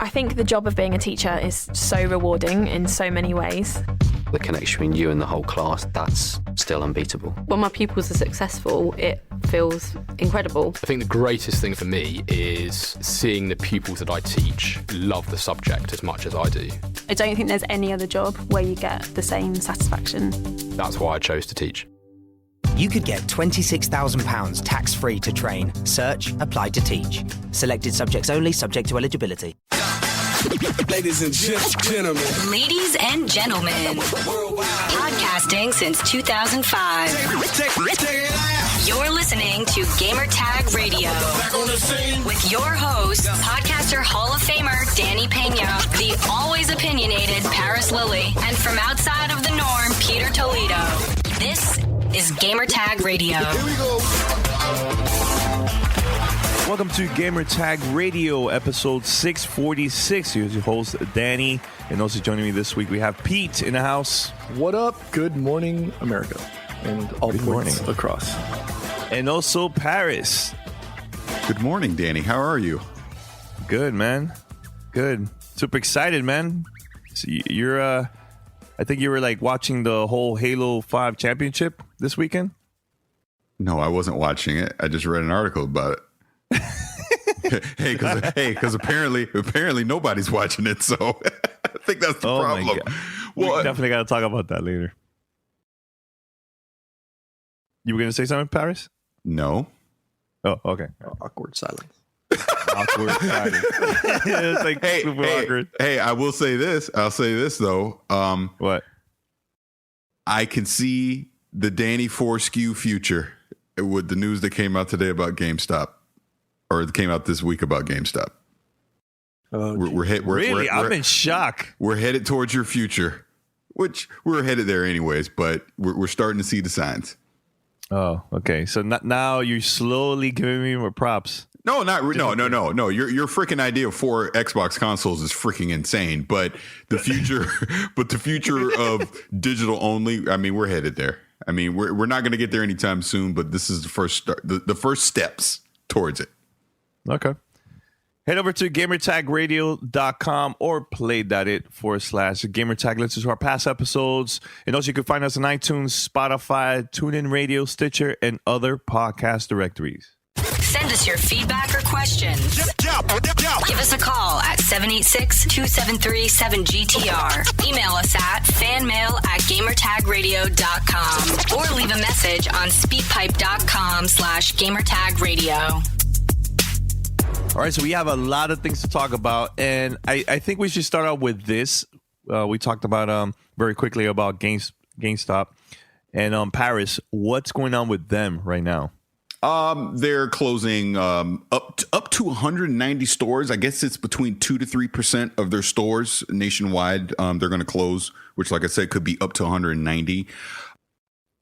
I think the job of being a teacher is so rewarding in so many ways. The connection between you and the whole class, that's still unbeatable. When my pupils are successful, it feels incredible. I think the greatest thing for me is seeing the pupils that I teach love the subject as much as I do. I don't think there's any other job where you get the same satisfaction. That's why I chose to teach. You could get £26,000 tax-free to train. Search Apply to Teach. Selected subjects only, subject to eligibility. Ladies and gentlemen. Ladies and gentlemen. Podcasting since 2005. You're listening to Gamertag Radio. With your host, podcaster Hall of Famer Danny Pena, the always opinionated Paris Lilly, and from outside of the norm, Peter Toledo. This is Gamertag Radio. Here we go. Welcome to Gamertag Radio, episode 646. Here's your host, Danny. And also joining me this week, we have Pete in the house. What up? Good morning, America. And all Good points morning. across. And also Paris. Good morning, Danny. How are you? Good, man. Good. Super excited, man. So you're, I think you were like watching the whole Halo 5 championship this weekend? No, I wasn't watching it. I just read an article about it. Because apparently nobody's watching it, so I think that's the problem. My God. Well, we definitely got to talk about that later. You were going to say something, Paris? No. Oh, okay. Awkward silence. Awkward silence. It's like super awkward. Hey, I will say this. I'll say this, though. What? I can see the Danny Foreskew future with the news that came out today about GameStop. Or it came out this week about GameStop. Really? I'm in shock. We're headed towards your future, which we're headed there anyways, but we're starting to see the signs. Oh, okay. So now you're slowly giving me more props. No. Your freaking idea of 4 Xbox consoles is freaking insane. But the future of digital only, I mean, we're headed there. I mean, we're not going to get there anytime soon, but this is the first start, the first steps towards it. Okay. Head over to gamertagradio.com or play.it/gamertag. Listen to our past episodes. And also you can find us on iTunes, Spotify, TuneIn Radio, Stitcher, and other podcast directories. Send us your feedback or questions. Give us a call at 786-273-7GTR. Email us at fanmail@gamertagradio.com or leave a message on speakpipe.com/gamertagradio. All right, so we have a lot of things to talk about, and I think we should start out with this. We talked about very quickly about GameStop and Paris. What's going on with them right now? They're closing up to 190 stores. I guess it's between 2 to 3% of their stores nationwide. They're going to close, which, like I said, could be up to 190.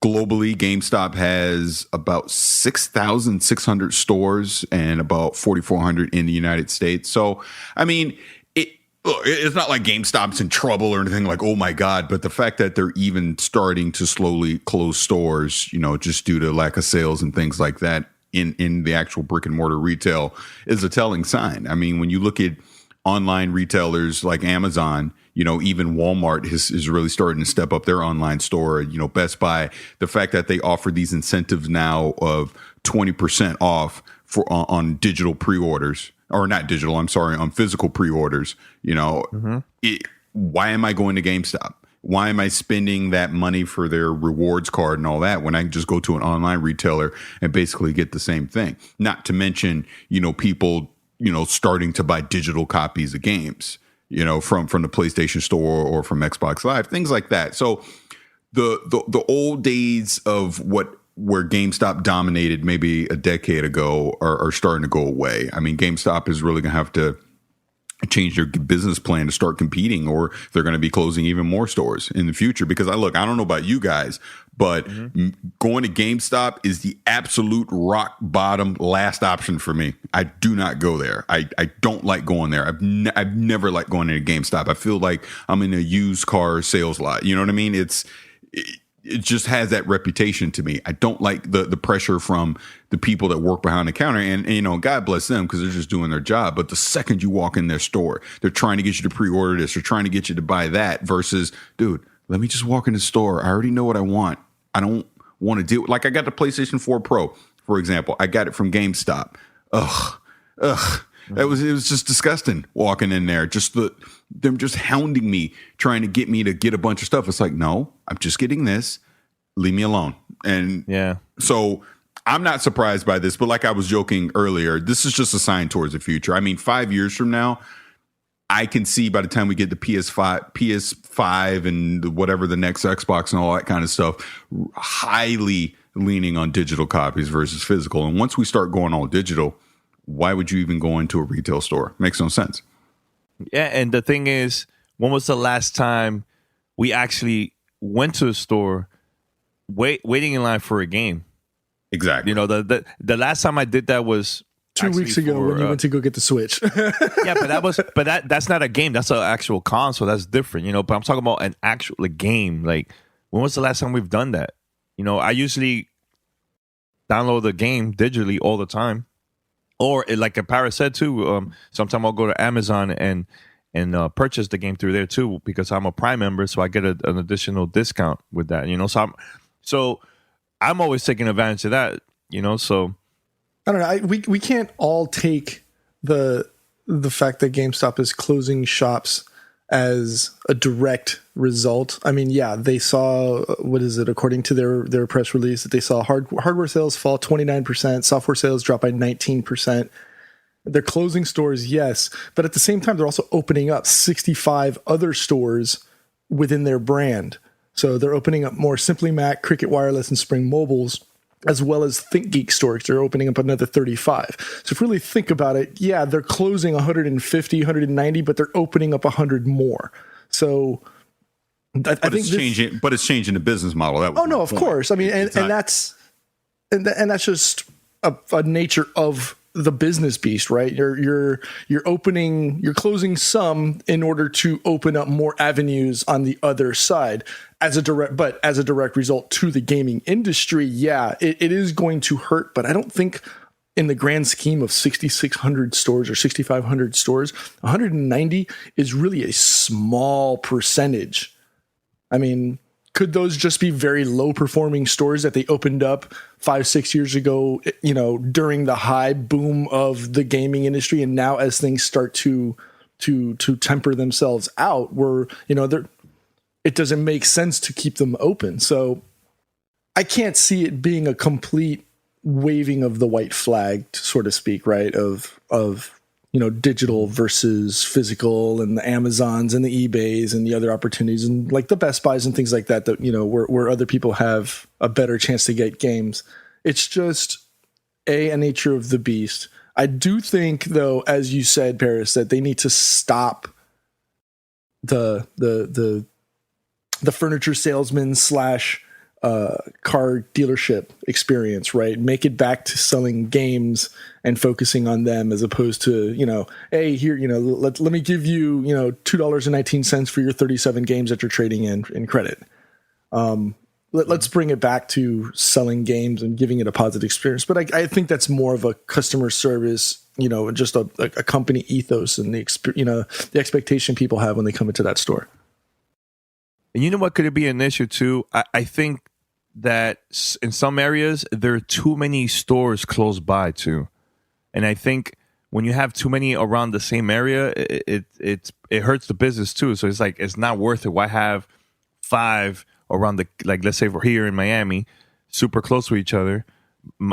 Globally, GameStop has about 6,600 stores and about 4,400 in the United States. So, I mean, it's not like GameStop's in trouble or anything like, oh my God, but the fact that they're even starting to slowly close stores, just due to lack of sales and things like that in the actual brick and mortar retail is a telling sign. I mean, when you look at online retailers like Amazon, even Walmart is really starting to step up their online store. Best Buy, the fact that they offer these incentives now of 20% off on digital pre-orders, or not digital, I'm sorry, on physical pre-orders. Why am I going to GameStop? Why am I spending that money for their rewards card and all that when I can just go to an online retailer and basically get the same thing? Not to mention, people, starting to buy digital copies of games, from the PlayStation Store or from Xbox Live, things like that. So the old days of where GameStop dominated maybe a decade ago are starting to go away. I mean, GameStop is really going to have to change their business plan to start competing, or they're going to be closing even more stores in the future. Because I don't know about you guys, but going to GameStop is the absolute rock bottom last option for me. I do not go there. I don't like going there. I've never liked going into GameStop. I feel like I'm in a used car sales lot. You know what I mean? it just has that reputation to me. I don't like the pressure from the people that work behind the counter, and you know, God bless them because they're just doing their job. But the second you walk in their store, they're trying to get you to pre-order this, they're trying to get you to buy that. Versus, dude, let me just walk in the store. I already know what I want. I don't want to deal. Like I got the PlayStation 4 Pro, for example. I got it from GameStop. Ugh. It was just disgusting walking in there. Them just hounding me, trying to get me to get a bunch of stuff. It's like, no, I'm just getting this. Leave me alone. And yeah, so I'm not surprised by this, but like I was joking earlier, this is just a sign towards the future. I mean, 5 years from now, I can see by the time we get the PS5 and whatever the next Xbox and all that kind of stuff, highly leaning on digital copies versus physical. And once we start going all digital, why would you even go into a retail store? Makes no sense. Yeah, and the thing is, when was the last time we actually went to a store waiting in line for a game? Exactly. You know, the last time I did that was 2 weeks ago when you went to go get the Switch. Yeah, but that's not a game. That's an actual console. That's different, you know. But I'm talking about an actual game. Like, when was the last time we've done that? You know, I usually download the game digitally all the time. Or like Paris said too, sometimes I'll go to Amazon and purchase the game through there too, because I'm a Prime member, so I get an additional discount with that. You know, so I'm always taking advantage of that. You know, so I don't know. We can't all take the fact that GameStop is closing shops as a direct result. I mean, yeah, they saw, what is it, according to their press release, that they saw hardware sales fall 29%, software sales drop by 19%. They're closing stores, yes, but at the same time, they're also opening up 65 other stores within their brand. So they're opening up more Simply Mac, Cricket Wireless, and Spring Mobiles, as well as ThinkGeek stores. They're opening up another 35. So if you really think about it, yeah, they're closing 150, 190, but they're opening up 100 more. So I think it's changing. But it's changing the business model. That was of course. I mean, and that's just a nature of the business beast, right? You're closing some in order to open up more avenues on the other side as a direct result to the gaming industry. Yeah, it is going to hurt, but I don't think in the grand scheme of 6,600 stores or 6,500 stores, 190 is really a small percentage. I mean, could those just be very low performing stores that they opened up 5-6 years ago, you know, during the high boom of the gaming industry? And now as things start to temper themselves out, where, you know, it doesn't make sense to keep them open. So I can't see it being a complete waving of the white flag, so to speak, right? Of you know, digital versus physical, and the Amazons and the eBays and the other opportunities, and like the Best Buys and things like that, you know, where other people have a better chance to get games. It's just a nature of the beast. I do think, though, as you said, Paris, that they need to stop the furniture salesman / car dealership experience, right? Make it back to selling games and focusing on them, as opposed to, you know, hey, here, you know, let me give you, you know, $2.19 for your 37 games that you're trading in credit. Let's bring it back to selling games and giving it a positive experience. But I think that's more of a customer service, you know, just a company ethos and the expectation people have when they come into that store. And you know what could be an issue too? I think that in some areas there are too many stores close by too, and I think when you have too many around the same area, it hurts the business too. So it's like, it's not worth it. Why have 5 around the, like, let's say we're here in Miami, super close to each other.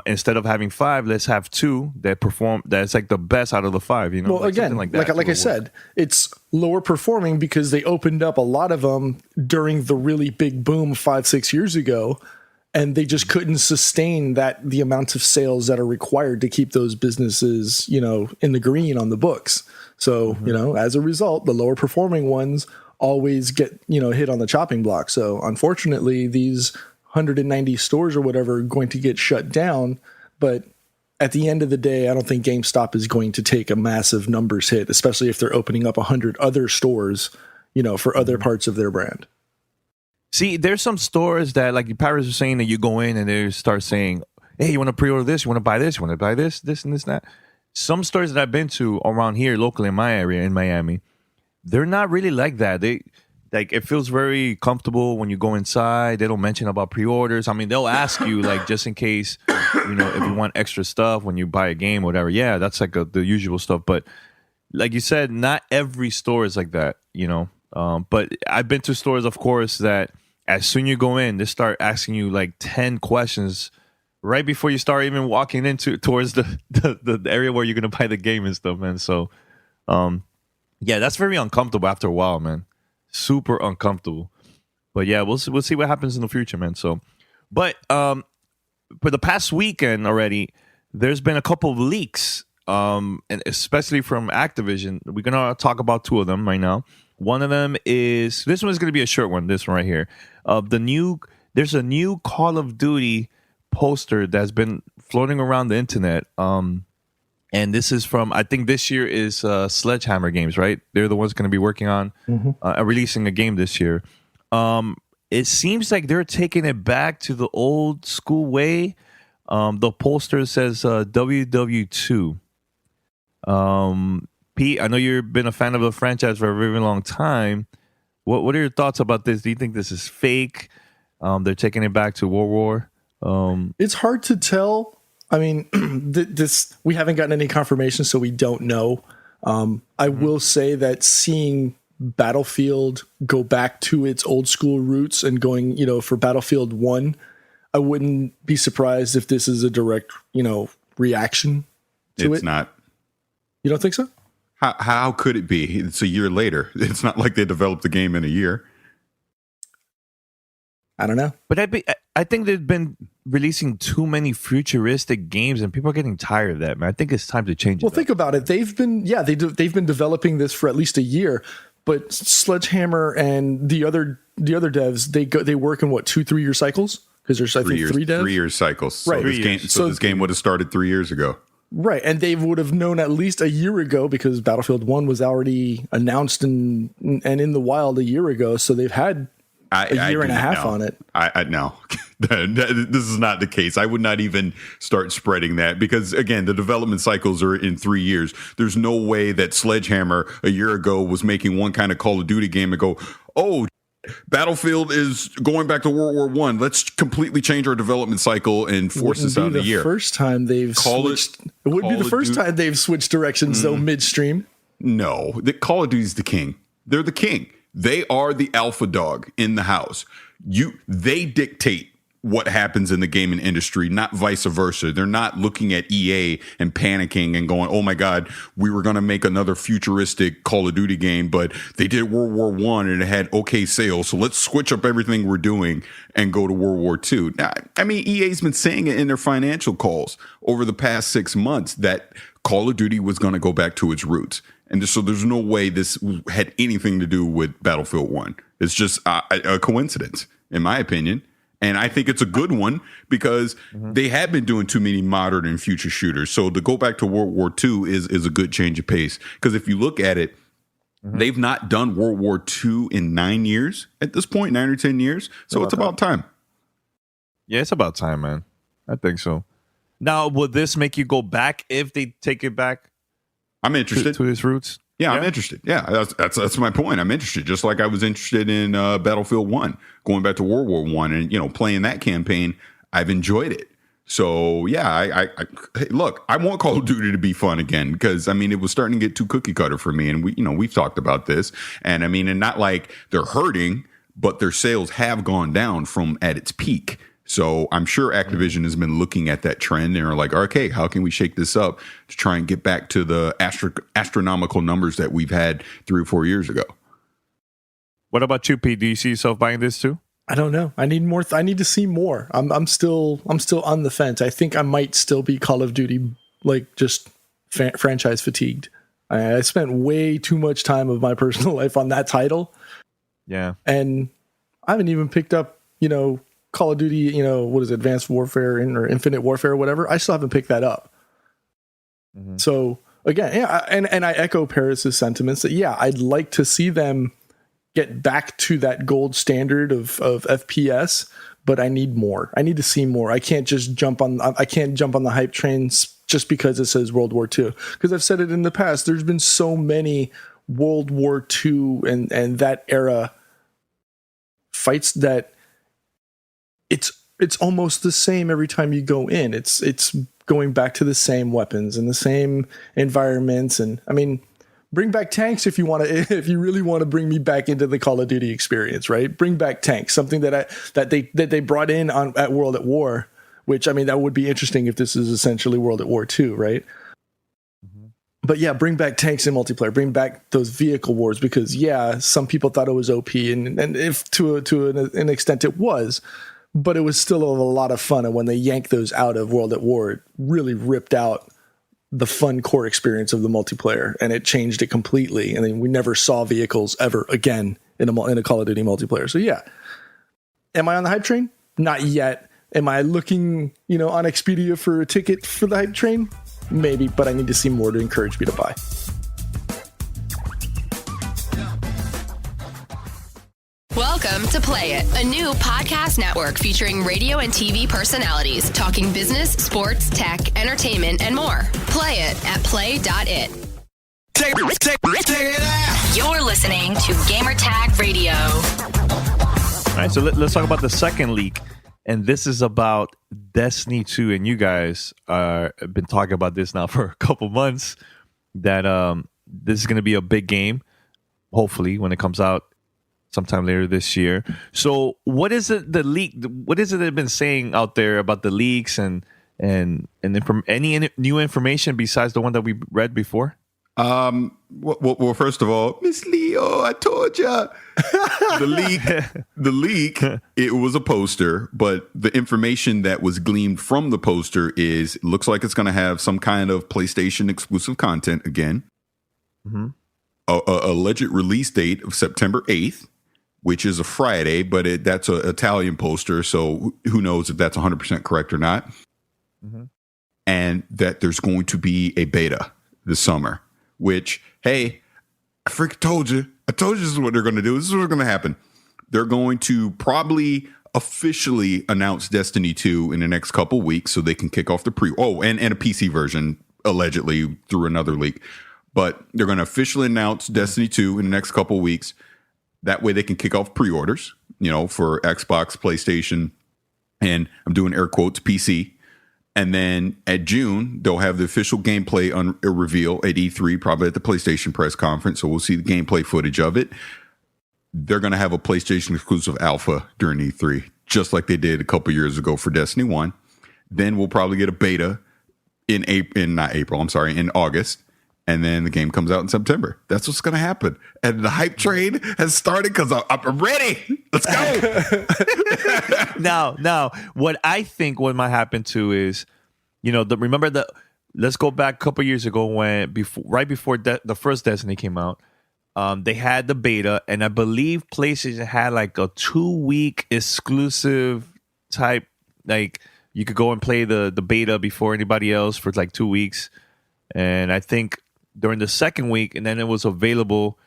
Instead of having 5, let's have 2 that perform. That's like the best out of the 5. You know, well, again, like I said, it's lower performing because they opened up a lot of them during the really big boom 5-6 years ago, and they just couldn't sustain the amount of sales that are required to keep those businesses, you know, in the green on the books. So, you know, as a result, the lower performing ones always get, you know, hit on the chopping block. So unfortunately, these 190 stores or whatever are going to get shut down. But at the end of the day, I don't think GameStop is going to take a massive numbers hit, especially if they're opening up 100 other stores, you know, for other parts of their brand. See, there's some stores that, like Paris was saying, that you go in and they start saying, hey, you want to pre-order this? You want to buy this? You want to buy this and this and that? Some stores that I've been to around here, locally in my area, in Miami, they're not really like that. They like it feels very comfortable when you go inside. They don't mention about pre-orders. I mean, they'll ask you like just in case, if you want extra stuff when you buy a game or whatever. Yeah, that's like the usual stuff. But like you said, not every store is like that, But I've been to stores, of course, that as soon as you go in, they start asking you like 10 questions right before you start even walking towards the area where you're gonna buy the game and stuff, man. So, yeah, that's very uncomfortable after a while, man. Super uncomfortable. But yeah, we'll see what happens in the future, man. So, but for the past weekend already, there's been a couple of leaks, and especially from Activision. We're gonna talk about two of them right now. One of them is this one is gonna be a short one. This one right here. There's a new Call of Duty poster that's been floating around the internet. And this is from, I think this year is Sledgehammer Games, right? They're the ones going to be working on releasing a game this year. It seems like they're taking it back to the old school way. The poster says WW2. Pete, I know you've been a fan of the franchise for a very long time. What are your thoughts about this? Do you think this is fake? They're taking it back to World War? It's hard to tell. I mean, this we haven't gotten any confirmation, so we don't know. I will say that seeing Battlefield go back to its old school roots and going, for Battlefield 1, I wouldn't be surprised if this is a direct, reaction to it. It's not. You don't think so? How could it be? It's a year later. It's not like they developed the game in a year. I don't know. But I think they've been releasing too many futuristic games, and people are getting tired of that, man. I think it's time to change it. Well, think about it. They've been developing this for at least a year, but Sledgehammer and the other devs, they work in 2-3 year cycles, because there's 3 devs. 3 year cycles. So right. This game would have started 3 years ago. Right, and they would have known at least a year ago, because Battlefield 1 was already announced and in the wild a year ago, so they've had a year and a half on it. No, this is not the case. I would not even start spreading that, because again, the development cycles are in 3 years. There's no way that Sledgehammer a year ago was making one kind of Call of Duty game and go, oh, Battlefield is going back to World War One. Let's completely change our development cycle and force this out in a year. It would be the first time they've switched directions, though, midstream. No, the Call of Duty is the king. They're the king. They are the alpha dog in the house. They dictate what happens in the gaming industry, not vice versa. They're not looking at EA and panicking and going, oh my God, we were going to make another futuristic Call of Duty game, but they did World War One and it had okay sales. So let's switch up everything we're doing and go to World War II. Now, I mean, EA's been saying it in their financial calls over the past 6 months that Call of Duty was going to go back to its roots. And so there's no way this had anything to do with Battlefield 1. It's just a coincidence, in my opinion. And I think it's a good one, because they have been doing too many modern and future shooters. So to go back to World War II is a good change of pace. Because if you look at it, they've not done World War II in 9 years at this point, 9 or 10 years. So it's about time. Yeah, it's about time, man. I think so. Now, will this make you go back if they take it back? I'm interested to its roots. Yeah, I'm interested. Yeah, that's my point. I'm interested, just like I was interested in Battlefield 1, going back to World War 1 and playing that campaign. I've enjoyed it. So yeah, I look, I want Call of Duty to be fun again, because I mean it was starting to get too cookie cutter for me, and we've talked about this, and I mean, and not like they're hurting, but their sales have gone down from at its peak. So I'm sure Activision has been looking at that trend and are like, okay, how can we shake this up to try and get back to the astronomical numbers that we've had 3 or 4 years ago? What about you, Pete? Do you see yourself buying this too? I don't know. I need more. I need to see more. I'm still on the fence. I think I might still be Call of Duty, like just franchise fatigued. I spent way too much time of my personal life on that title. Yeah. And I haven't even picked up, Call of Duty, what is it, Advanced Warfare or Infinite Warfare or whatever. I still haven't picked that up. So again, yeah, and I echo Paris's sentiments that, yeah, I'd like to see them get back to that gold standard of FPS, but I need more. I need to see more. I can't just jump on the hype trains just because it says World War II. Because I've said it in the past, there's been so many World War II and that era fights that it's almost the same every time you go in. It's going back to the same weapons and the same environments. And I mean, bring back tanks if you really want to bring me back into the Call of Duty experience, right? Bring back tanks, something that they brought in at World at War, which, I mean, that would be interesting if this is essentially World at War 2, right? Mm-hmm. But yeah, bring back tanks in multiplayer, bring back those vehicle wars, because yeah, some people thought it was OP, and if to an extent it was, but it was still a lot of fun. And when they yanked those out of World at War, it really ripped out the fun core experience of the multiplayer, and it changed it completely. And then we never saw vehicles ever again in a Call of Duty multiplayer. So yeah, am I on the hype train? Not yet. Am I looking, on Expedia for a ticket for the hype train? Maybe, but I need to see more to encourage me to buy. Welcome to Play It, a new podcast network featuring radio and TV personalities talking business, sports, tech, entertainment, and more. Play it at play.it. Take it out. You're listening to Gamertag Radio. All right, so let's talk about the second leak. And this is about Destiny 2. And you guys have been talking about this now for a couple months, that this is going to be a big game, hopefully, when it comes out sometime later this year. So what is it they've been saying out there about the leaks and any new information besides the one that we read before? Well, first of all, Miss Leo, I told ya. The leak, it was a poster, but the information that was gleaned from the poster is, it looks like it's going to have some kind of PlayStation exclusive content again. Mm-hmm. A alleged release date of September 8th, which is a Friday, but that's an Italian poster, so who knows if that's 100% correct or not. Mm-hmm. And that there's going to be a beta this summer, which, hey, I freaking told you. I told you this is what they're going to do. This is what's going to happen. They're going to probably officially announce Destiny 2 in the next couple weeks so they can kick off the and a PC version, allegedly, through another leak. But they're going to officially announce Destiny 2 in the next couple weeks. That way they can kick off pre-orders, for Xbox, PlayStation, and I'm doing air quotes, PC. And then at June, they'll have the official gameplay reveal at E3, probably at the PlayStation press conference. So we'll see the gameplay footage of it. They're going to have a PlayStation exclusive alpha during E3, just like they did a couple years ago for Destiny 1. Then we'll probably get a beta in August. And then the game comes out in September. That's what's going to happen. And the hype train has started because I'm ready. Let's go. Now, what I think what might happen too is, let's go back a couple years ago right before the first Destiny came out. They had the beta, and I believe PlayStation had like a 2-week exclusive type, like you could go and play the beta before anybody else for like 2 weeks. And I think during the second week, and then it was available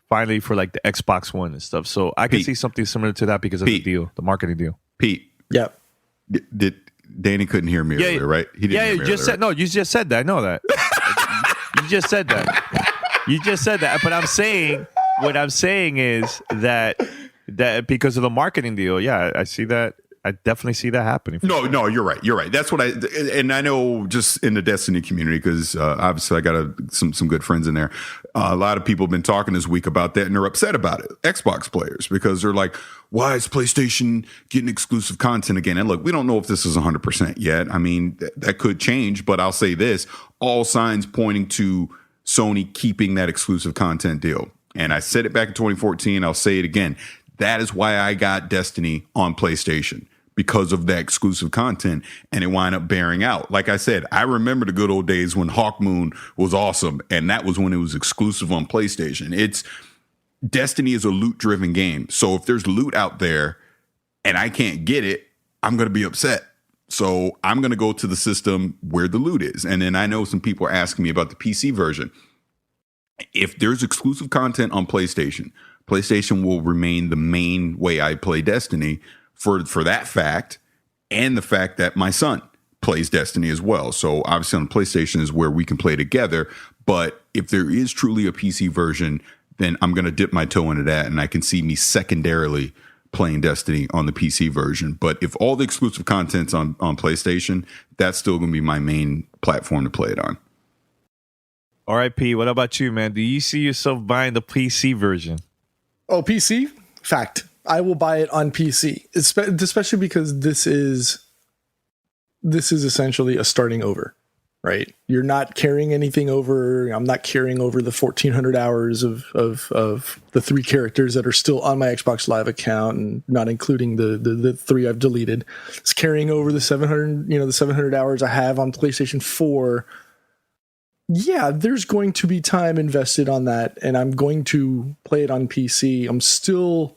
finally for like the Xbox One and stuff. So I can see something similar to that because of the deal, the marketing deal. Pete. Yeah. Danny couldn't hear me earlier, right? He didn't hear me earlier. No, you just said that. I know that. You just said that. But what I'm saying is that because of the marketing deal, yeah, I see that. I definitely see that happening. No, you're right. You're right. That's what I know just in the Destiny community, because obviously I got some good friends in there. A lot of people have been talking this week about that, and they're upset about it. Xbox players, because they're like, why is PlayStation getting exclusive content again? And look, we don't know if this is 100% yet. I mean, that could change, but I'll say this, all signs pointing to Sony keeping that exclusive content deal. And I said it back in 2014. I'll say it again. That is why I got Destiny on PlayStation, because of that exclusive content, and it wound up bearing out. Like I said, I remember the good old days when Hawkmoon was awesome, and that was when it was exclusive on PlayStation. Destiny is a loot-driven game, so if there's loot out there and I can't get it, I'm going to be upset. So I'm going to go to the system where the loot is. And then I know some people are asking me about the PC version. if there's exclusive content on PlayStation, PlayStation will remain the main way I play Destiny for that fact, and the fact that my son plays Destiny as well. So obviously on PlayStation is where we can play together. But if there is truly a PC version, then I'm going to dip my toe into that, and I can see me secondarily playing Destiny on the PC version. But if all the exclusive content's on PlayStation, that's still going to be my main platform to play it on. All right, P, what about you, man? Do you see yourself buying the PC version? Oh, PC? Fact. I will buy it on PC, especially because this is essentially a starting over, right? You're not carrying anything over. I'm not carrying over the 1,400 hours of the 3 characters that are still on my Xbox Live account, and not including the 3 I've deleted. It's carrying over the 700 hours I have on PlayStation 4. Yeah, there's going to be time invested on that, and I'm going to play it on PC. I'm still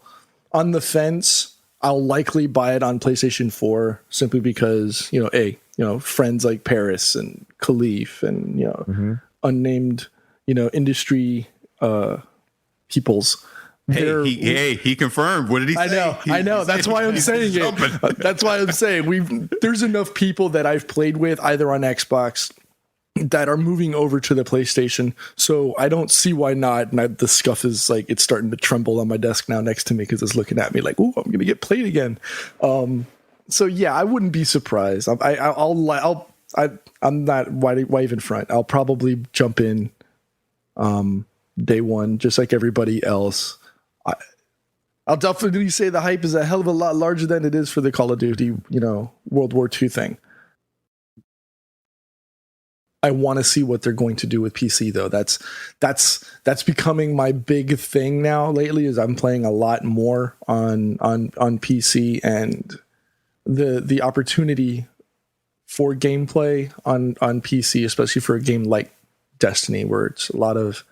on the fence. I'll likely buy it on PlayStation 4 simply because, friends like Paris and Khalif and, unnamed, industry peoples. He confirmed. What did he say? I know. That's why I'm saying it. That's why I'm saying there's enough people that I've played with either on Xbox that are moving over to the PlayStation, so I don't see why not. And the scuff is like, it's starting to tremble on my desk now next to me because it's looking at me like, "Ooh, I'm gonna get played again." So yeah, I wouldn't be surprised. I'm not why even front. I'll probably jump in day one, just like everybody else. I'll definitely say the hype is a hell of a lot larger than it is for the Call of Duty, World War II thing. I want to see what they're going to do with PC though. That's becoming my big thing now lately, is I'm playing a lot more on PC, and the opportunity for gameplay on PC, especially for a game like Destiny, where it's a lot of,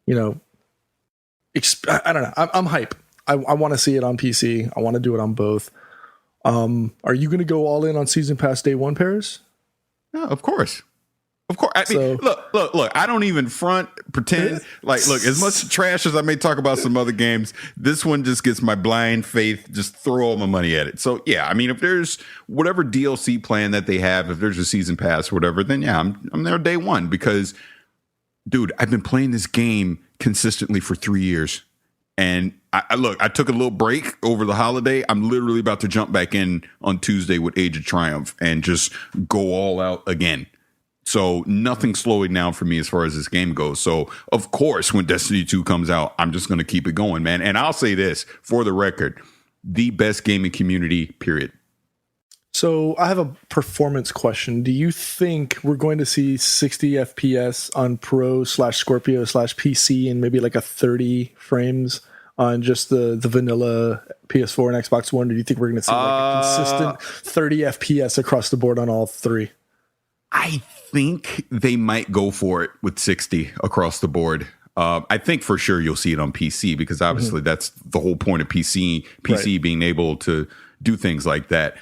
I don't know. I'm hype. I want to see it on PC. I want to do it on both. Are you going to go all in on Season Pass day one, Paris? No, of course. Of course. I mean, look, I don't even pretend like, look, as much trash as I may talk about some other games, this one just gets my blind faith, just throw all my money at it. So yeah, I mean, if there's whatever DLC plan that they have, if there's a season pass or whatever, then yeah, I'm there day one, because dude, I've been playing this game consistently for 3 years. And I took a little break over the holiday. I'm literally about to jump back in on Tuesday with Age of Triumph and just go all out again. So nothing's slowing down for me as far as this game goes. So, of course, when Destiny 2 comes out, I'm just going to keep it going, man. And I'll say this, for the record, the best gaming community, period. So I have a performance question. Do you think we're going to see 60 FPS on Pro/Scorpio/PC and maybe like a 30 frames on just the vanilla PS4 and Xbox One? Or do you think we're going to see like a consistent 30 FPS across the board on all 3? I think they might go for it with 60 across the board. I think for sure you'll see it on PC, because obviously that's the whole point of PC right. Being able to do things like that.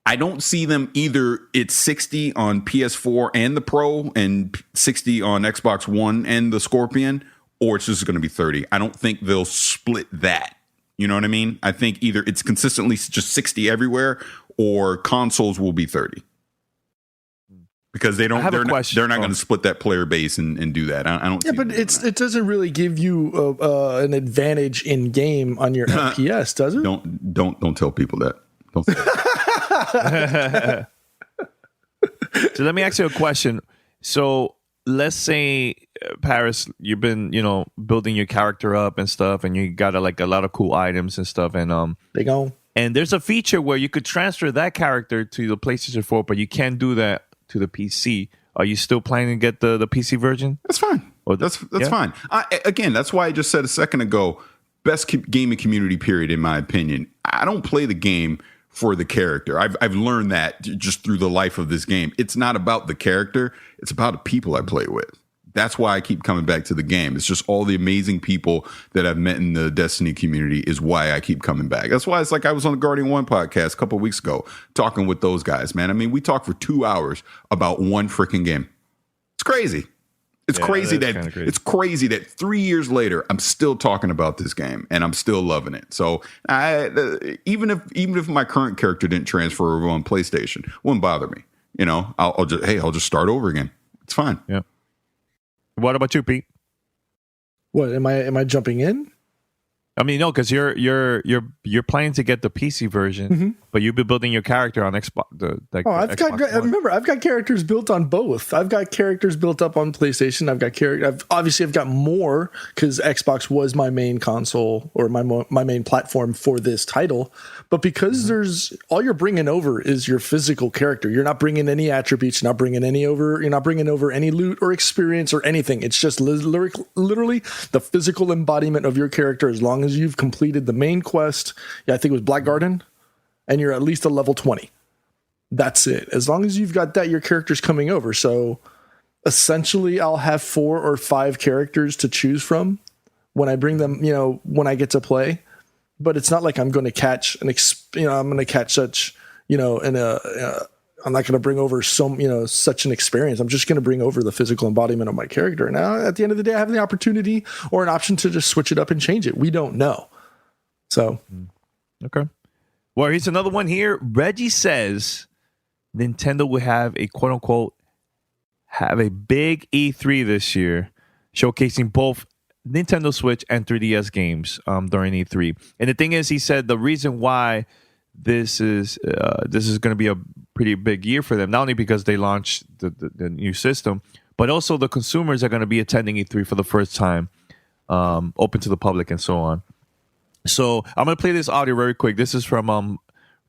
I don't see them either. It's 60 on PS4 and the Pro, and 60 on Xbox One and the Scorpion, or it's just going to be 30. I don't think they'll split that. You know what I mean? I think either it's consistently just 60 everywhere, or consoles will be 30. Because they're not going to split that player base and do that. I don't. Yeah, but it doesn't really give you an advantage in game on your FPS, does it? Don't tell people that. Don't say that. So let me ask you a question. So let's say, Paris, you've been building your character up and stuff, and you got a lot of cool items and stuff, and they go. And there's a feature where you could transfer that character to the PlayStation 4, but you can't do that to the PC. Are you still planning to get the PC version? That's fine. That's fine. Again, that's why I just said a second ago, best gaming community, period, in my opinion. I don't play the game for the character. I've learned that just through the life of this game. It's not about the character. It's about the people I play with. That's why I keep coming back to the game. It's just all the amazing people that I've met in the Destiny community is why I keep coming back. That's why it's like I was on the Guardian 1 podcast a couple of weeks ago talking with those guys, man. I mean, we talked for 2 hours about one freaking game. It's crazy. It's crazy it's crazy that 3 years later I'm still talking about this game and I'm still loving it. So even if my current character didn't transfer over on PlayStation, wouldn't bother me. You know, I'll just start over again. It's fine. Yeah. What about you, Pete? What am I jumping in? I mean, no, because you're planning to get the PC version, but you've been building your character on Xbox. I've got characters built on both. I've got characters built up on PlayStation. I've got more because Xbox was my main console or my main platform for this title. But because there's all you're bringing over is your physical character. You're not bringing any attributes. You're not bringing over any loot or experience or anything. It's just literally the physical embodiment of your character. As long as you've completed the main quest, I think it was Black Garden, and you're at least a level 20. That's it. As long as you've got that, your character's coming over. So essentially, I'll have 4 or 5 characters to choose from when I bring them, when I get to play. But it's not like I'm going to catch I'm going to catch such, I'm not going to bring over such an experience. I'm just going to bring over the physical embodiment of my character. Now, at the end of the day, I have the opportunity or an option to just switch it up and change it. We don't know. So, okay. Well, here's another one here. Reggie says Nintendo will have a quote unquote big E3 this year, showcasing both Nintendo Switch and 3DS games during E3. And the thing is, he said the reason why this is going to be a pretty big year for them, not only because they launched the new system, but also the consumers are going to be attending E3 for the first time, open to the public and so on. So I'm going to play this audio very quick. This is from,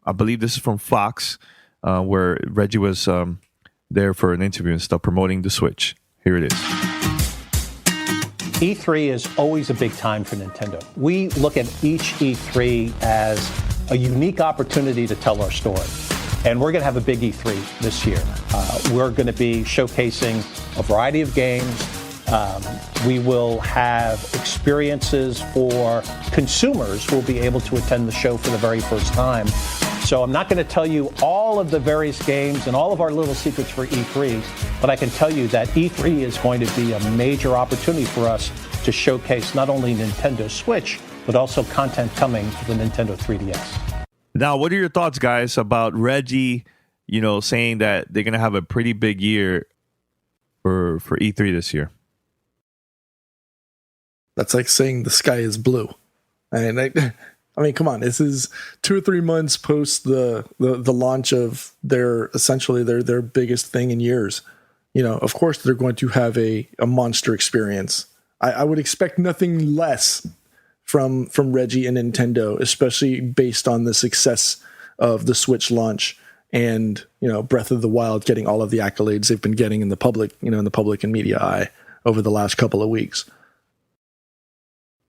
I believe this is from Fox, where Reggie was there for an interview and stuff promoting the Switch. Here it is. E3 is always a big time for Nintendo. We look at each E3 as a unique opportunity to tell our story. And we're going to have a big E3 this year. We're going to be showcasing a variety of games. We will have experiences for consumers who will be able to attend the show for the very first time. So I'm not going to tell you all of the various games and all of our little secrets for E3, but I can tell you that E3 is going to be a major opportunity for us to showcase not only Nintendo Switch, but also content coming to the Nintendo 3DS. Now, what are your thoughts, guys, about Reggie, saying that they're going to have a pretty big year for E3 this year? That's like saying the sky is blue. I mean, come on. This is 2 or 3 months post the launch of their biggest thing in years. Of course, they're going to have a monster experience. I would expect nothing less from Reggie and Nintendo, especially based on the success of the Switch launch and Breath of the Wild getting all of the accolades they've been getting in the public, and media eye over the last couple of weeks.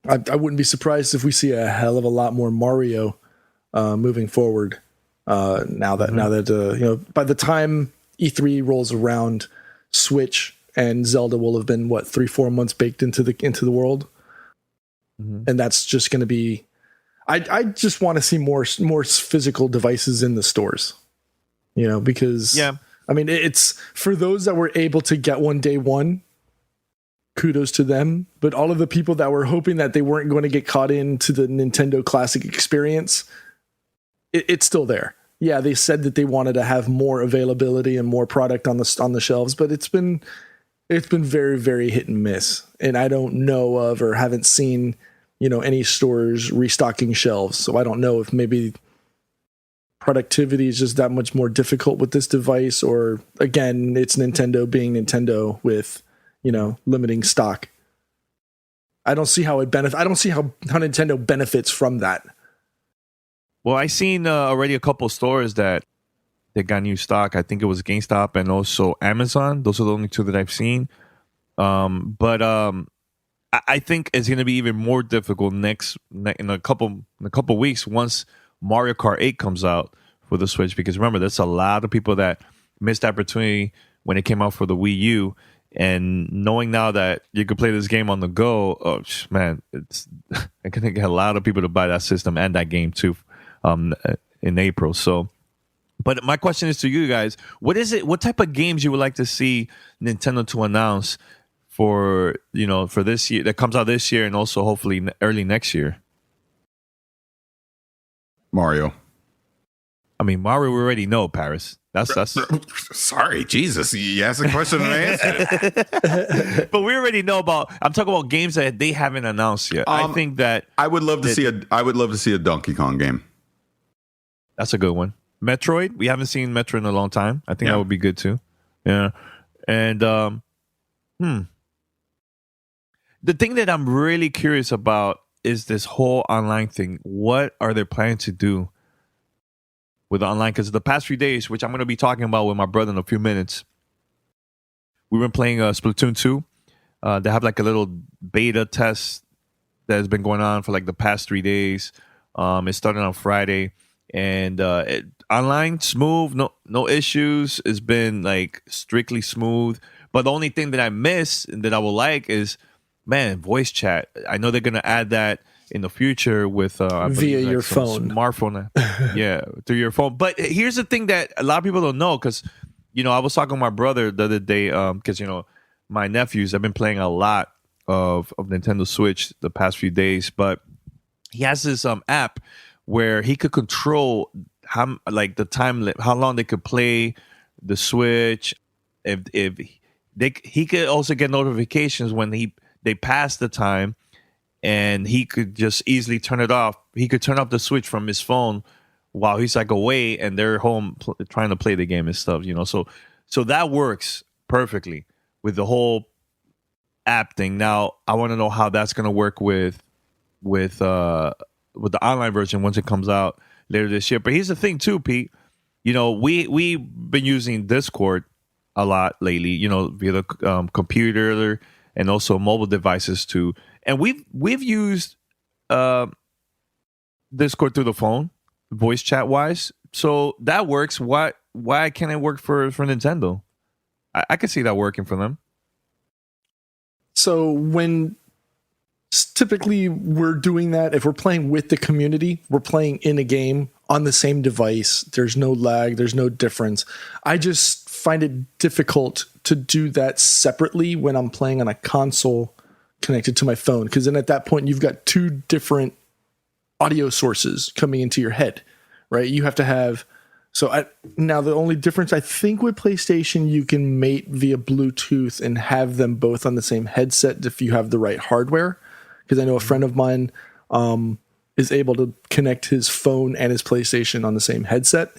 I wouldn't be surprised if we see a hell of a lot more Mario moving forward. Now that by the time E3 rolls around, Switch and Zelda will have been 3-4 months baked into the world, and that's just going to be. I just want to see more physical devices in the stores, because I mean it's for those that were able to get one day one. Kudos to them, but all of the people that were hoping that they weren't going to get caught into the Nintendo Classic experience, it's still there. Yeah, they said that they wanted to have more availability and more product on the shelves, but it's been very, very hit and miss. And I don't know of or haven't seen, any stores restocking shelves. So I don't know if maybe productivity is just that much more difficult with this device, or again, it's Nintendo being Nintendo with limiting stock. I don't see how I don't see how Nintendo benefits from that. Well, I seen already a couple stores that they got new stock. I think it was GameStop and also Amazon. Those are the only two that I've seen. But I think it's going to be even more difficult in a couple weeks once Mario Kart 8 comes out for the Switch. Because remember, there's a lot of people that missed the opportunity when it came out for the Wii U. And knowing now that you could play this game on the go, oh man, it's I can get a lot of people to buy that system and that game too, in April. So, but my question is to you guys: what type of games you would like to see Nintendo to announce for this year that comes out this year and also hopefully early next year? Mario. I mean, Mario, we already know, Paris. That's sorry, Jesus. You asked a question and I answered it. But we already know about. I'm talking about games that they haven't announced yet. I think that I would love to see a Donkey Kong game. That's a good one. Metroid. We haven't seen Metroid in a long time. I think that would be good too. Yeah. And the thing that I'm really curious about is this whole online thing. What are they planning to do with the online? Because the past few days, which I'm going to be talking about with my brother in a few minutes, we've been playing Splatoon 2. They have like a little beta test that has been going on for like the past 3 days. It started on Friday, and online smooth, no issues. It's been like strictly smooth. But the only thing that I miss and that I would like is, man, voice chat. I know they're gonna add that in the future with via your phone, smartphone. Yeah, through your phone. But here's the thing that a lot of people don't know, because I was talking to my brother the other day, because my nephews have been playing a lot of Nintendo Switch the past few days, but he has this app where he could control how long they could play the Switch. He could also get notifications when they pass the time, and he could just easily turn it off. He could turn off the Switch from his phone while he's like away and they're home trying to play the game and stuff. So that works perfectly with the whole app thing. Now I want to know how that's going to work with the online version once it comes out later this year. But here's the thing too, Pete. We've been using Discord a lot lately, via the computer and also mobile devices too. And we've used Discord through the phone, voice chat wise. So that works. Why can't it work for Nintendo? I can see that working for them. So when typically we're doing that, if we're playing with the community, we're playing in a game on the same device. There's no lag. There's no difference. I just find it difficult to do that separately when I'm playing on a console connected to my phone, because then at that point you've got two different audio sources coming into your head, right? You have to have. Now the only difference I think with PlayStation, you can mate via Bluetooth and have them both on the same headset if you have the right hardware. Because I know a friend of mine is able to connect his phone and his PlayStation on the same headset.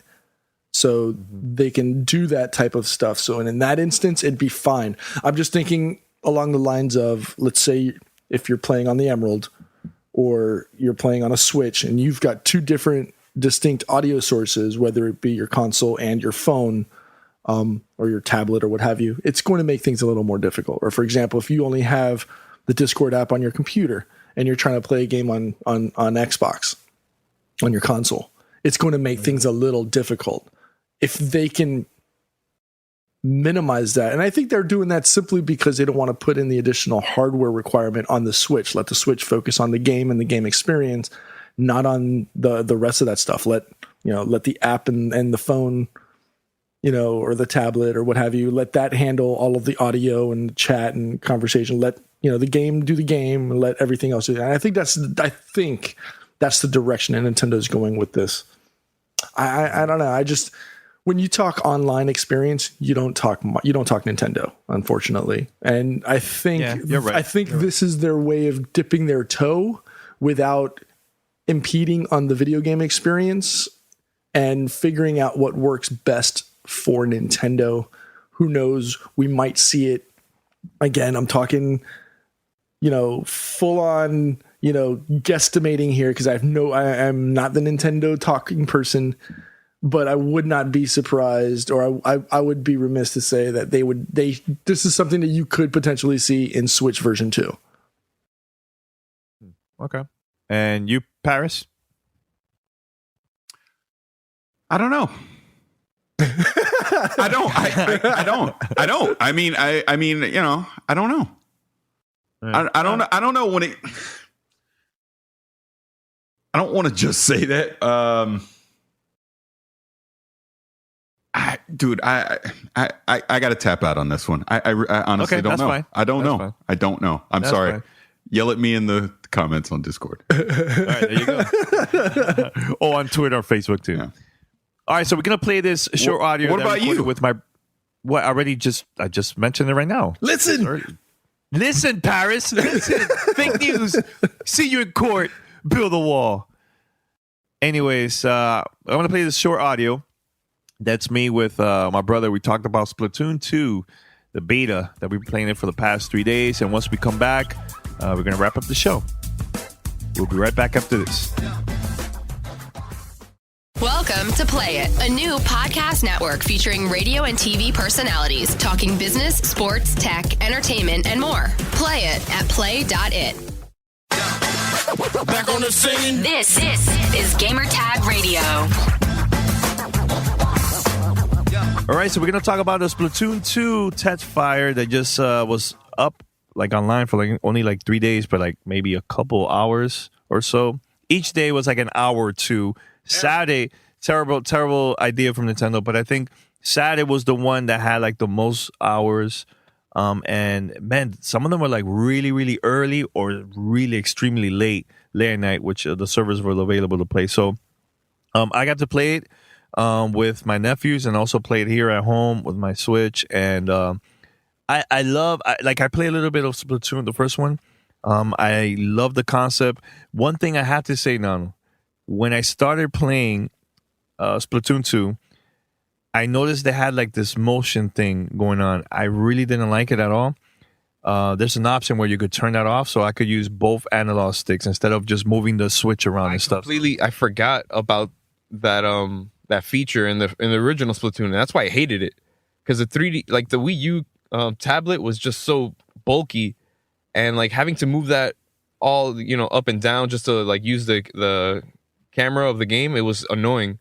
So they can do that type of stuff. So in that instance, it'd be fine. I'm just thinking along the lines of, let's say if you're playing on the Emerald or you're playing on a Switch and you've got two different distinct audio sources, whether it be your console and your phone or your tablet or what have you, it's going to make things a little more difficult. Or for example, if you only have the Discord app on your computer and you're trying to play a game on Xbox on your console, it's going to make things a little difficult. If they can minimize that, and I think they're doing that simply because they don't want to put in the additional hardware requirement on the Switch. Let the Switch focus on the game and the game experience, not on the rest of that stuff. Let the app and the phone, or the tablet or what have you, let that handle all of the audio and chat and conversation. Let the game do the game and let everything else do that. And I think that's the direction that Nintendo's going with this. I don't know. When you talk online experience, you don't talk Nintendo, unfortunately. And I think you're right. I think this is their way of dipping their toe without impeding on the video game experience and figuring out what works best for Nintendo. Who knows? We might see it again. I'm talking, full on, guesstimating here because I'm not the Nintendo talking person, but I would not be surprised, or I would be remiss to say that this is something that you could potentially see in Switch version 2. Okay. And you, Paris? I don't know. I don't. I mean, I don't know. I don't know. I don't know when it. I don't want to just say that. Dude, I got to tap out on this one. I honestly don't know. Fine. I don't that's know. Fine. I don't know. I'm that's sorry. Fine. Yell at me in the comments on Discord. All right, there you go. On Twitter or Facebook too. Yeah. All right, so we're gonna play this short audio. What about you? With my what I just mentioned it right now. Listen, Paris. Listen. Fake news. See you in court. Build a wall. Anyways, I want to play this short audio. That's me with my brother. We talked about Splatoon 2, the beta that we've been playing it for the past 3 days. And once we come back, we're going to wrap up the show. We'll be right back after this. Welcome to Play It, a new podcast network featuring radio and TV personalities talking business, sports, tech, entertainment, and more. Play it at play.it. Back on the scene. This is Gamer Tag Radio. All right, so we're going to talk about the Splatoon 2 Testfire that just was up like online for like only like 3 days, but like maybe a couple hours or so. Each day was like an hour or two. Saturday, terrible idea from Nintendo, but I think Saturday was the one that had like the most hours. And man, some of them were like really, really early or really extremely late at night, which the servers were available to play. So I got to play it with my nephews and also play it here at home with my Switch. And I play a little bit of Splatoon, the first one. I love the concept. One thing I have to say now, when I started playing Splatoon 2, I noticed they had like this motion thing going on. I really didn't like it at all. There's an option where you could turn that off, so I could use both analog sticks instead of just moving the Switch around and stuff. I forgot about that feature in the original Splatoon, and that's why I hated it, because the 3D, like the Wii U tablet, was just so bulky, and like having to move that all up and down just to like use the camera of the game, it was annoying.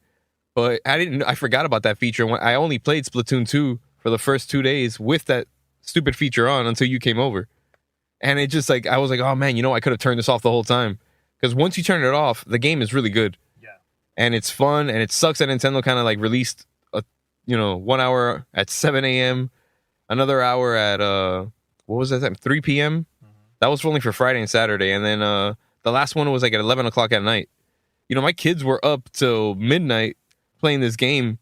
But I forgot about that feature. When I only played Splatoon 2 for the first 2 days with that stupid feature on until you came over. And it just like, I was like, oh man, I could have turned this off the whole time. Because once you turn it off, the game is really good. Yeah. And it's fun, and it sucks that Nintendo kind of like released 1 hour at 7 a.m., another hour at, what was that time? 3 p.m.? Mm-hmm. That was only for Friday and Saturday. And then the last one was like at 11 o'clock at night. My kids were up till midnight playing this game,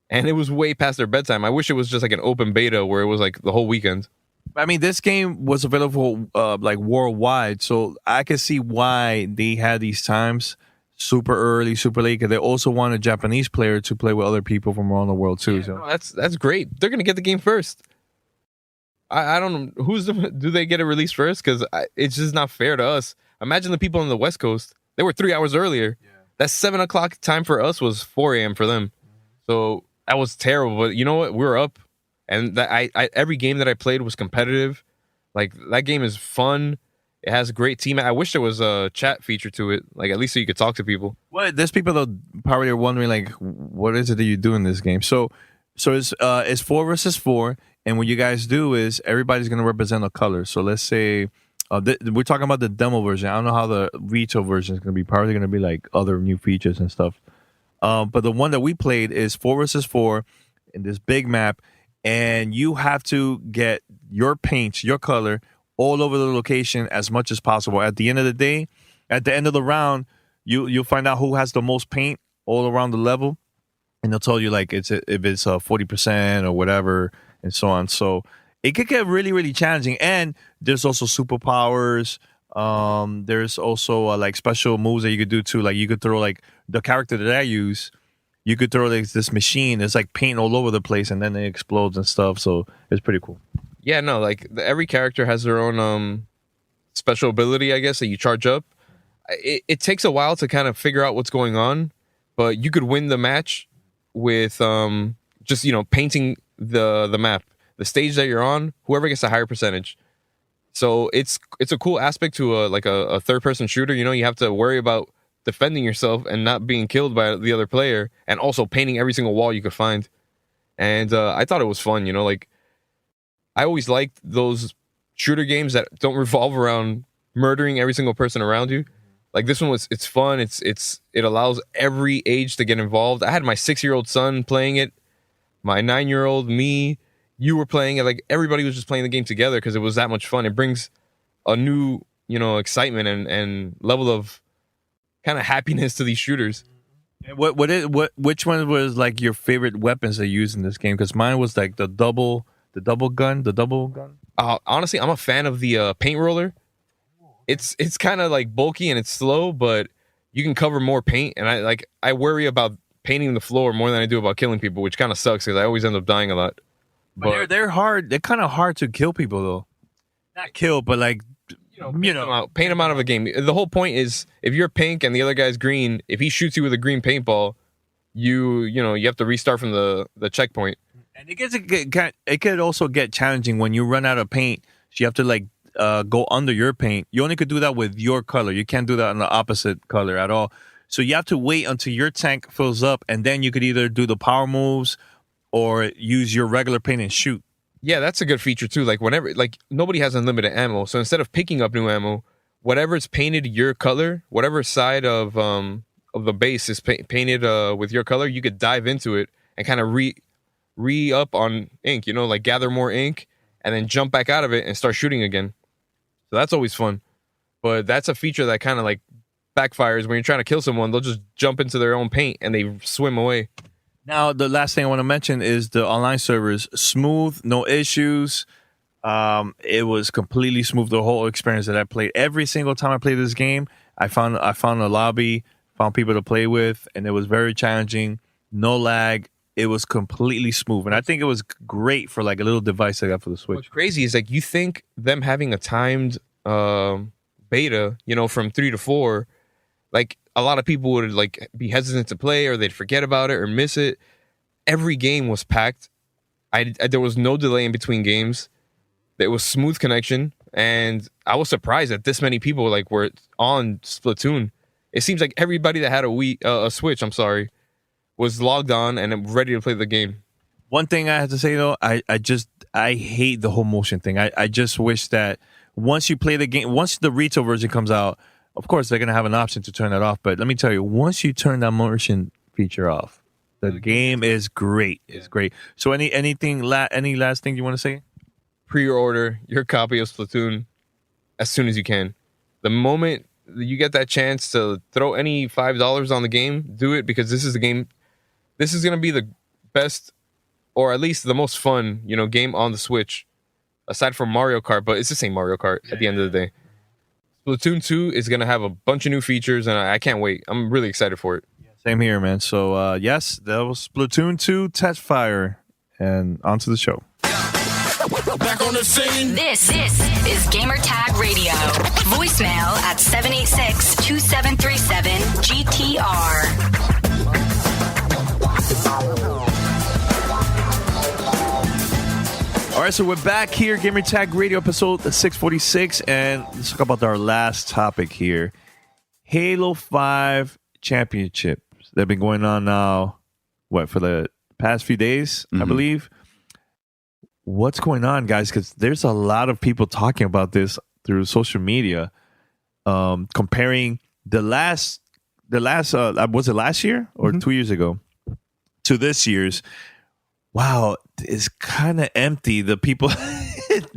and it was way past their bedtime. I wish it was just like an open beta where it was like the whole weekend. I mean, this game was available like worldwide, so I can see why they had these times super early, super late, because they also want a Japanese player to play with other people from around the world too. Yeah, so no, that's great. They're gonna get the game first. I don't know do they get it released first? Because it's just not fair to us. Imagine the people on the West Coast; they were 3 hours earlier. Yeah. That 7 o'clock time for us was 4 a.m. for them. So that was terrible. But you know what? We were up. And every game that I played was competitive. Like, that game is fun. It has a great team. I wish there was a chat feature to it. Like, at least so you could talk to people. Well, there's people that probably are wondering, like, what is it that you do in this game? So it's 4 versus 4. And what you guys do is everybody's going to represent a color. So let's say... we're talking about the demo version. I don't know how the retail version is going to be. Probably going to be like other new features and stuff. But the one that we played is 4 versus 4 in this big map. And you have to get your paints, your color, all over the location as much as possible. At the end of the day, at the end of the round, you'll find out who has the most paint all around the level. And they'll tell you like if it's 40% or whatever and so on. So it could get really, really challenging. And there's also superpowers. There's also like special moves that you could do too. Like you could throw like the character that I use. You could throw like this machine. It's like paint all over the place, and then it explodes and stuff. So it's pretty cool. Yeah, no, like every character has their own special ability, I guess, that you charge up. It takes a while to kind of figure out what's going on, but you could win the match with just painting the map. The stage that you're on, whoever gets a higher percentage. So it's a cool aspect to a third person shooter. You have to worry about defending yourself and not being killed by the other player, and also painting every single wall you could find. And I thought it was fun. Like I always liked those shooter games that don't revolve around murdering every single person around you. Like this one it's fun. It allows every age to get involved. I had my 6-year-old son playing it. my 9-year-old, me, you were playing it. Like everybody was just playing the game together because it was that much fun. It brings a new, excitement and level of kind of happiness to these shooters. Which one was like your favorite weapons they used in this game? Because mine was like the double gun. Honestly, I'm a fan of the paint roller. It's kind of like bulky and it's slow, but you can cover more paint. And I worry about painting the floor more than I do about killing people, which kind of sucks because I always end up dying a lot. But they're hard. They're kind of hard to kill people though. Not kill, but like paint them out of a game. The whole point is if you're pink and the other guy's green, if he shoots you with a green paintball, you have to restart from the checkpoint. And it could also get challenging when you run out of paint. So you have to like go under your paint. You only could do that with your color. You can't do that on the opposite color at all. So you have to wait until your tank fills up, and then you could either do the power moves or use your regular paint and shoot. Yeah, that's a good feature too. Like whenever, like nobody has unlimited ammo, so instead of picking up new ammo, whatever's painted your color, whatever side of the base is painted with your color, you could dive into it and kind of re-up on ink. Like gather more ink and then jump back out of it and start shooting again. So that's always fun. But that's a feature that kind of like backfires when you're trying to kill someone. They'll just jump into their own paint and they swim away. Now, the last thing I want to mention is the online servers. Smooth, no issues. It was completely smooth, the whole experience that I played. Every single time I played this game, I found a lobby, found people to play with, and it was very challenging. No lag. It was completely smooth. And I think it was great for like a little device I got for the Switch. What's crazy is like you think them having a timed beta, from 3 to 4, like a lot of people would like be hesitant to play or they'd forget about it or miss it. Every game was packed. There was no delay in between games. It was smooth connection, and I was surprised that this many people like were on Splatoon. It seems like everybody that had a Switch, was logged on and ready to play the game. One thing I have to say though, I hate the whole motion thing. I just wish that once you play the game, once the retail version comes out, of course they're gonna have an option to turn that off. But let me tell you, once you turn that motion feature off, the game is great. It's great. So any last thing you want to say? Pre-order your copy of Splatoon as soon as you can. The moment you get that chance to throw any $5 on the game, do it, because this is the game. This is gonna be the best, or at least the most fun, game on the Switch, aside from Mario Kart. But it's the same Mario Kart at the end of the day. Splatoon 2 is going to have a bunch of new features, and I can't wait. I'm really excited for it. Same here, man. So, yes, that was Splatoon 2 Testfire, and on to the show. Back on the scene. This is Gamer Tag Radio. Voicemail at 786-2737-GTR. All right, so we're back here, Gamer Tag Radio, episode 646, and let's talk about our last topic here. Halo 5 Championships. They've been going on now, for the past few days, I believe. What's going on, guys? Because there's a lot of people talking about this through social media, comparing the last was it last year or 2 years ago to this year's. Wow, it's kind of empty. The people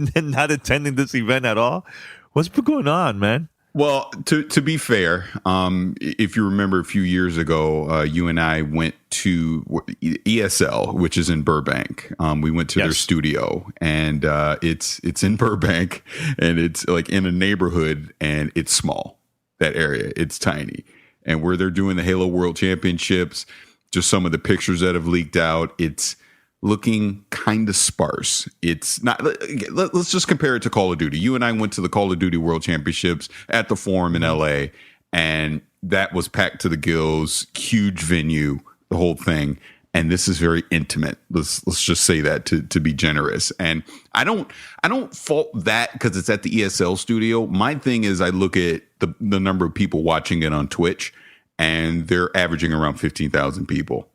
not attending this event at all. What's been going on, man? Well, to be fair, if you remember a few years ago, you and I went to ESL, which is in Burbank. We went to their studio, and it's in Burbank, and it's like in a neighborhood, and it's small. That area, it's tiny, and where they're doing the Halo World Championships, just some of the pictures that have leaked out, it's looking kind of sparse. It's not. Let's just compare it to Call of Duty. You and I went to the Call of Duty World Championships at the Forum in LA, and that was packed to the gills, huge venue, the whole thing. And this is very intimate. Let's just say that to be generous. And I don't fault that because it's at the ESL studio. My thing is I look at the number of people watching it on Twitch, and they're averaging around 15,000 people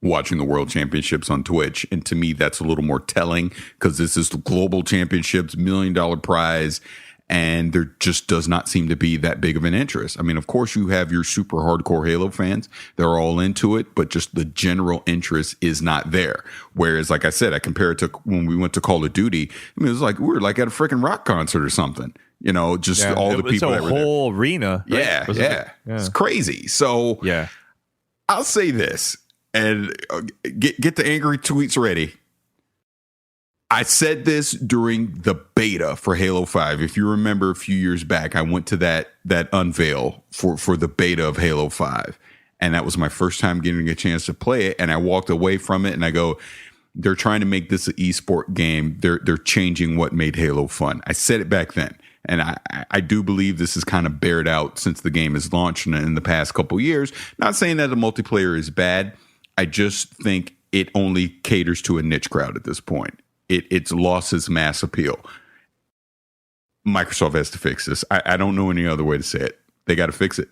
watching the World Championships on Twitch. And to me, that's a little more telling because this is the Global Championships, $1 million prize. and there just does not seem to be that big of an interest. I mean, of course, you have your super hardcore Halo fans. They're all into it, but just the general interest is not there. Whereas, like I said, I compare it to when we went to Call of Duty. I mean, it was like we were like at a freaking rock concert or something. You know, just all the people that were there. The whole arena. Right? Yeah. It's crazy. So yeah, I'll say this, and get the angry tweets ready. I said this during the beta for Halo 5. If you remember a few years back, I went to that unveil for the beta of Halo 5. And that was my first time getting a chance to play it. And I walked away from it and I go, they're trying to make this an esport game. They're changing what made Halo fun. I said it back then. And I do believe this is kind of bared out since the game is launched in the past couple years. Not saying that the multiplayer is bad. I just think it only caters to a niche crowd at this point. It's lost its mass appeal. Microsoft has to fix this. I don't know any other way to say it. They got to fix it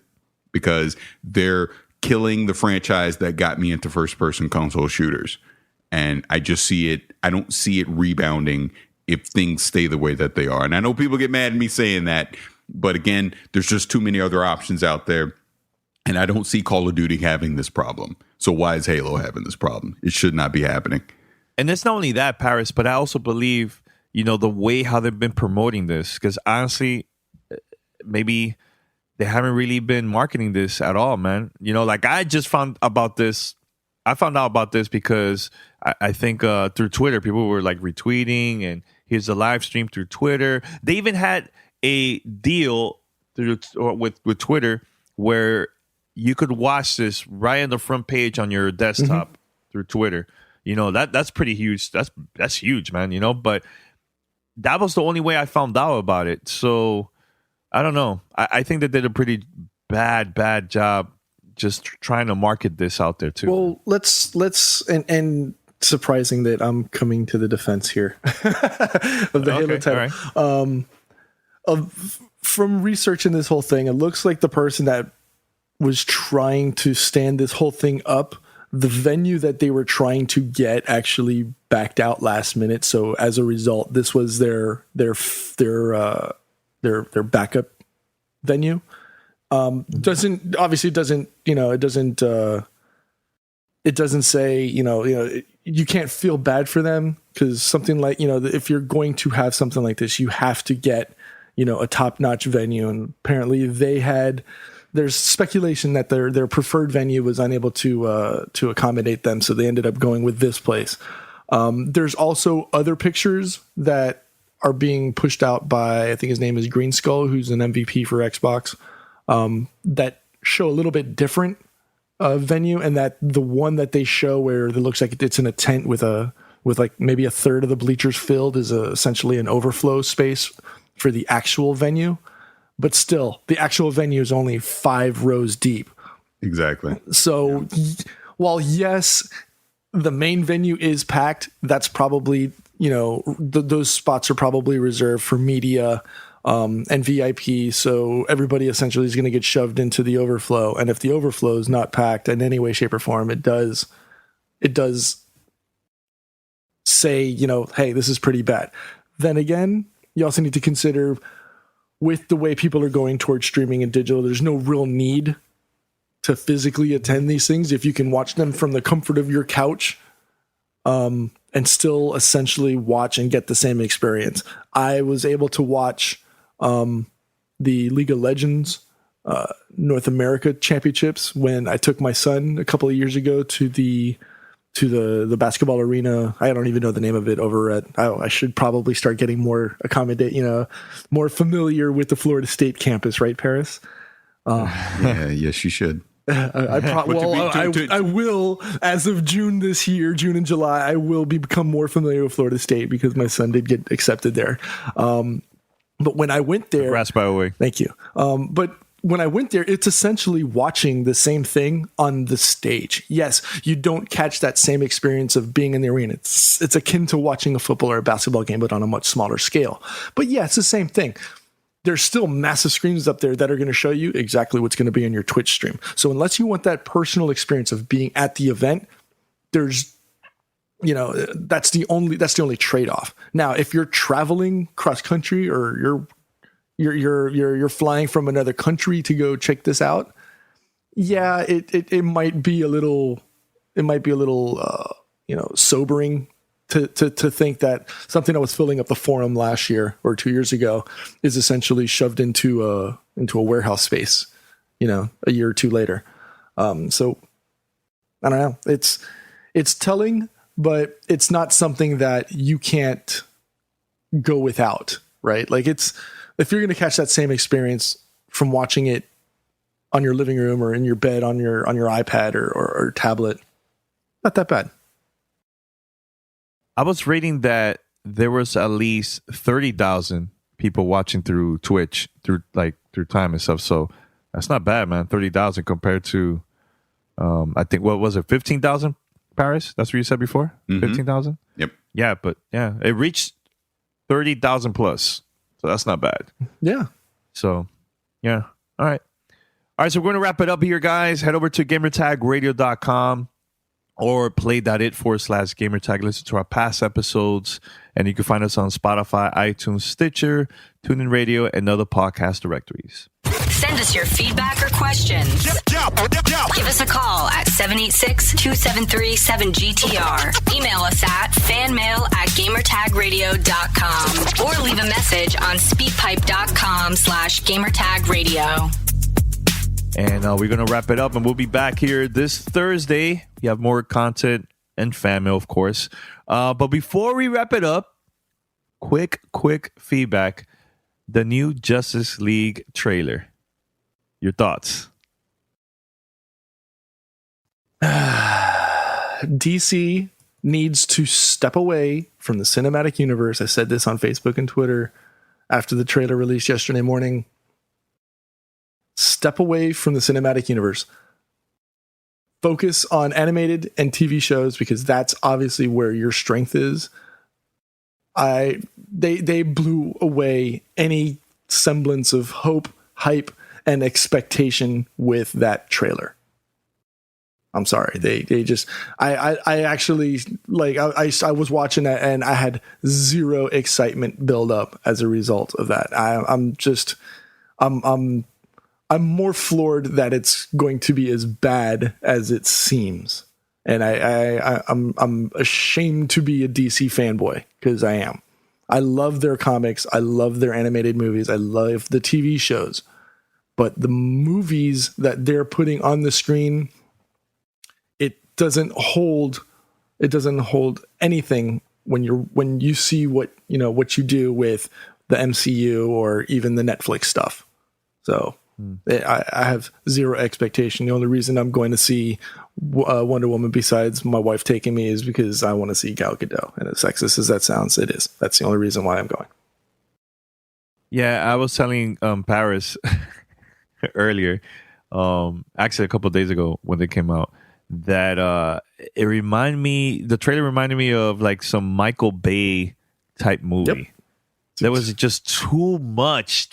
because they're killing the franchise that got me into first-person console shooters. And I just see it. I don't see it rebounding if things stay the way that they are. And I know people get mad at me saying that, but again, there's just too many other options out there. And I don't see Call of Duty having this problem. So why is Halo having this problem? It should not be happening. And it's not only that, Paris, but I also believe, the way how they've been promoting this, because honestly, maybe they haven't really been marketing this at all, man. Like I just found out about this because I think through Twitter, people were like retweeting, and here's a live stream through Twitter. They even had a deal with Twitter where you could watch this right on the front page on your desktop through Twitter. That's pretty huge. That's huge, man. But that was the only way I found out about it. So I don't know. I think they did a pretty bad job just trying to market this out there too. Well, let's and surprising that I'm coming to the defense here of the Halo title. Right. From researching this whole thing, it looks like the person that was trying to stand this whole thing up, the venue that they were trying to get actually backed out last minute. So as a result, this was their backup venue. It doesn't say, you can't feel bad for them because something like, if you're going to have something like this, you have to get, a top-notch venue. And apparently there's speculation that their preferred venue was unable to accommodate them, so they ended up going with this place. There's also other pictures that are being pushed out by, I think his name is Green Skull, who's an MVP for Xbox, that show a little bit different venue, and that the one that they show where it looks like it's in a tent with like maybe a third of the bleachers filled is essentially an overflow space for the actual venue. But still, the actual venue is only 5 rows deep. Exactly. So while, yes, the main venue is packed, that's probably, those spots are probably reserved for media and VIP. So everybody essentially is going to get shoved into the overflow. And if the overflow is not packed in any way, shape, or form, it does say, hey, this is pretty bad. Then again, you also need to consider, with the way people are going towards streaming and digital, there's no real need to physically attend these things if you can watch them from the comfort of your couch and still essentially watch and get the same experience. I was able to watch the League of Legends North America Championships when I took my son a couple of years ago to the basketball arena. I don't even know the name of it over at, I should probably start getting more more familiar with the Florida State campus, right, Paris? Yes, you should. I will, as of June and July, I will become more familiar with Florida State because my son did get accepted there. But when I went there, congrats, by the way. Thank you. But when I went there, it's essentially watching the same thing on the stage. Yes, you don't catch that same experience of being in the arena. It's akin to watching a football or a basketball game, but on a much smaller scale. But yeah, it's the same thing. There's still massive screens up there that are going to show you exactly what's going to be on your Twitch stream. So unless you want that personal experience of being at the event, there's, that's the only trade-off. Now, if you're traveling cross country or you're you're flying from another country to go check this out. Yeah, it might be a little sobering to think that something that was filling up the forum last year or 2 years ago is essentially shoved into a warehouse space, a year or two later. So I don't know. It's telling, but it's not something that you can't go without, right? Like if you're going to catch that same experience from watching it on your living room or in your bed on your iPad or tablet, not that bad. I was reading that there was at least 30,000 people watching through Twitch through time and stuff. So that's not bad, man. 30,000 compared to, I think, what was it? 15,000, Paris? That's what you said before? 15,000? Yep. Yeah, but yeah, it reached 30,000 plus. So that's not bad. Yeah. So, yeah. All right. All right, so we're going to wrap it up here, guys. Head over to gamertagradio.com or play.it/gamertag. Listen to our past episodes, and you can find us on Spotify, iTunes, Stitcher, TuneIn Radio, and other podcast directories. Send us your feedback or questions. Give us a call at 786-273-7GTR. Email us at fanmail@gamertagradio.com or leave a message on speakpipe.com/gamertagradio. And we're going to wrap it up, and we'll be back here this Thursday. We have more content and fan mail, of course. But before we wrap it up, quick feedback. The new Justice League trailer. Your thoughts? DC needs to step away from the cinematic universe. I said this on Facebook and Twitter after the trailer released yesterday morning. Step away from the cinematic universe. Focus on animated and TV shows because that's obviously where your strength is. They blew away any semblance of hope, hype, and expectation with that trailer. I'm sorry. They just I actually I was watching that and I had zero excitement build up as a result of that. I'm more floored that it's going to be as bad as it seems. And I'm ashamed to be a DC fanboy because I am. I love their comics. I love their animated movies. I love the TV shows. But the movies that they're putting on the screen, it doesn't hold anything when you see what you do with the MCU or even the Netflix stuff. So I have zero expectation. The only reason I'm going to see Wonder Woman besides my wife taking me is because I want to see Gal Gadot. And as sexist as that sounds, it is. That's the only reason why I'm going. Yeah, I was telling Paris earlier, actually a couple of days ago when they came out, that the trailer reminded me of like some Michael Bay type movie. Yep. There was just too much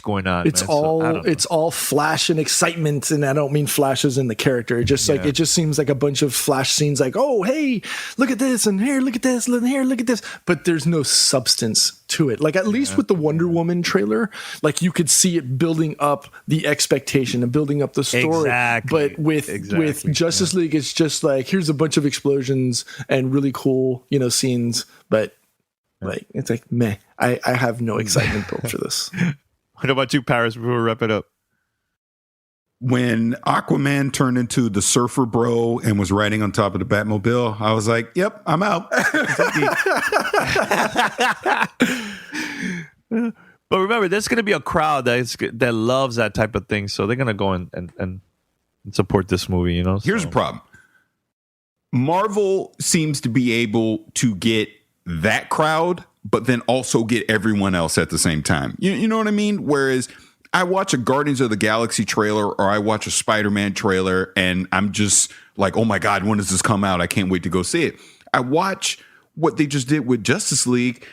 going on. It's all flash and excitement, and I don't mean flashes in the character. It just it just seems like a bunch of flash scenes. Like, oh, hey, look at this, and here, look at this, and here, look at this. But there's no substance to it. Like at least with the Wonder Woman trailer, like you could see it building up the expectation and building up the story. Exactly. But with Justice League, it's just like here's a bunch of explosions and really cool scenes, but. Like it's like meh. I have no excitement built for this. What about you, Paris? Before we wrap it up, when Aquaman turned into the surfer bro and was riding on top of the Batmobile, I was like, "Yep, I'm out." But remember, there's going to be a crowd that loves that type of thing, so they're going to go and support this movie. Here's the problem: Marvel seems to be able to get that crowd, but then also get everyone else at the same time. You know what I mean? Whereas I watch a Guardians of the Galaxy trailer or I watch a Spider-Man trailer and I'm just like, oh my God, when does this come out? I can't wait to go see it. I watch what they just did with Justice League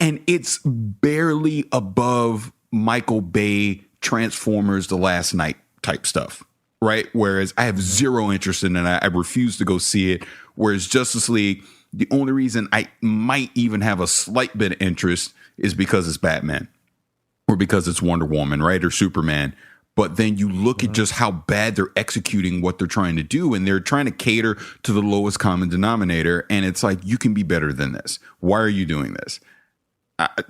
and it's barely above Michael Bay Transformers The Last Night type stuff, right? Whereas I have zero interest in it. I refuse to go see it. Whereas Justice League, the only reason I might even have a slight bit of interest is because it's Batman. or because it's Wonder Woman, right, or Superman. But then you look at just how bad they're executing what they're trying to do, and they're trying to cater to the lowest common denominator. And it's like, you can be better than this. Why are you doing this?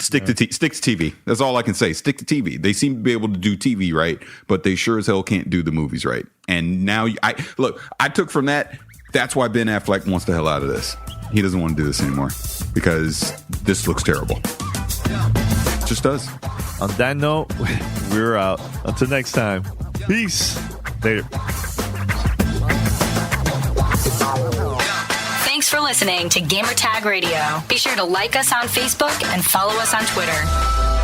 Stick to TV. That's all I can say. Stick to TV. They seem to be able to do TV right, but they sure as hell can't do the movies right. And now, I took from that, that's why Ben Affleck wants the hell out of this. He doesn't want to do this anymore because this looks terrible. It just does. On that note, we're out. Until next time. Peace. Later. Thanks for listening to Gamertag Radio. Be sure to like us on Facebook and follow us on Twitter.